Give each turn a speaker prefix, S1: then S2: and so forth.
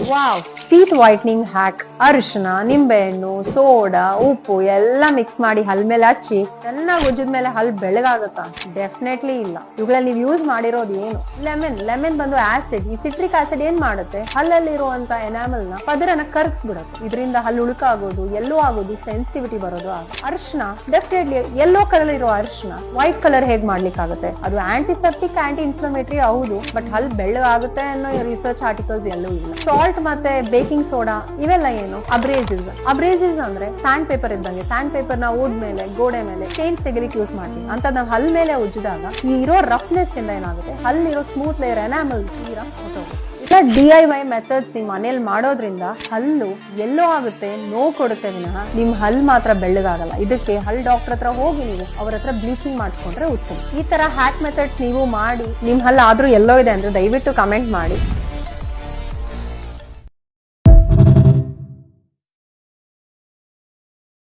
S1: Wow, teeth whitening hack. ಅರಿಶಿನ, ನಿಂಬೆಹಣ್ಣು, soda, ಉಪ್ಪು ಎಲ್ಲ ಮಿಕ್ಸ್ ಮಾಡಿ ಹಲ್ ಮೇಲೆ ಹಚ್ಚಿ ಚೆನ್ನಾಗಿ ಉಜ್ಜಿದ ಮೇಲೆ ಹಲ್ ಬೆಳಗಾಗುತ್ತಾ? ಡೆಫಿನೆಟ್ಲಿ ಇಲ್ಲ. ಇವುಗಳಲ್ಲಿ ನೀವು ಯೂಸ್ ಮಾಡಿರೋದು ಏನು? ಲೆಮನ್ ಬಂದು ಆಸಿಡ್. ಈ ಸಿಟ್ರಿಕ್ ಆಸಿಡ್ ಏನ್ ಮಾಡುತ್ತೆ? ಹಲ್ಲಲ್ಲಿ ಇರುವಂತ ಎನಾಮಲ್ ನ ಪದರನ ಕರ್ಗಿಸ್ಬಿಡುತ್ತೆ. ಇದರಿಂದ ಹಲ್ಲು ಉಳುಕಾಗೋದು, ಎಲ್ಲೋ ಆಗೋದು, ಸೆನ್ಸಿಟಿವಿಟಿ ಬರೋದು ಆಗುತ್ತೆ. ಅರಿಶಿನ ಡೆಫಿನೆಟ್ಲಿ ಯೆಲ್ಲೋ ಕಲರ್ ಇರೋ ಅರಿಶಿನ ವೈಟ್ ಕಲರ್ ಹೇಗ್ ಮಾಡ್ಲಿಕ್ಕಾಗುತ್ತೆ? ಅದು ಆಂಟಿಸೆಪ್ಟಿಕ್, ಆಂಟಿ ಇನ್ಫ್ಲಮೇಟರಿ ಹೌದು, ಬಟ್ ಹಲ್ ಬೆಳ್ಳಗಾಗುತ್ತೆ ಅನ್ನೋ ರಿಸರ್ಚ್ ಆರ್ಟಿಕಲ್ಸ್ ಎಲ್ಲೂ ಇಲ್ಲ. ಸಾಲ್ಟ್ ಮತ್ತೆ ಬೇಕಿಂಗ್ ಸೋಡಾ ಇವೆಲ್ಲ ಏನು? ಅಬ್ರೇಸಿವ್ಸ್ ಅಂದ್ರೆ ಸ್ಯಾಂಡ್ ಪೇಪರ್ ಇದ್ದಂಗೆ. ಸ್ಯಾಂಡ್ ಪೇಪರ್ ನ ವುಡ್ ಮೇಲೆ, ಗೋಡೆ ಮೇಲೆ ಸ್ಟೇನ್ಸ್ ತೆಗಿಲಿಕ್ಕೆ ಯೂಸ್ ಮಾಡ್ತೀವಿ ಅಂತ ನಾವು ಹಲ್ ಮೇಲೆ ಉಜ್ಜಿದಾಗ ಈ ಇರೋ ರಫ್ನೆಸ್ ಇಂದ ಏನಾಗುತ್ತೆ, ಹಲ್ಲಿರೋ ಸ್ಮೂತ್ ಲೇಯರ್ ಎನಾಮಲ್ ತೀರಾ ಹೊರಟೋಗುತ್ತೆ. ಇಲ್ಲ DIY ಮೆಥಡ್ಸ್ ನಿಮ್ ಮನೇಲಿ ಮಾಡೋದ್ರಿಂದ ಹಲ್ಲು ಎಲ್ಲೋ ಆಗುತ್ತೆ, ನೋವು ಕೊಡುತ್ತೆ ವಿನಃ ನಿಮ್ ಹಲ್ ಮಾತ್ರ ಬೆಳ್ಳಗಾಗಲ್ಲ. ಇದಕ್ಕೆ ಹಲ್ ಡಾಕ್ಟರ್ ಹತ್ರ ಹೋಗಿ ನೀವು ಅವ್ರ ಹತ್ರ ಬ್ಲೀಚಿಂಗ್ ಮಾಡಿಸ್ಕೊಂಡ್ರೆ ಉತ್ತಮ. ಈ ತರ ಹ್ಯಾಕ್ ಮೆಥಡ್ಸ್ ನೀವು ಮಾಡಿ ನಿಮ್ ಹಲ್ ಆದ್ರೂ ಎಲ್ಲೋ ಇದೆ ಅಂದ್ರೆ ದಯವಿಟ್ಟು ಕಮೆಂಟ್ ಮಾಡಿ.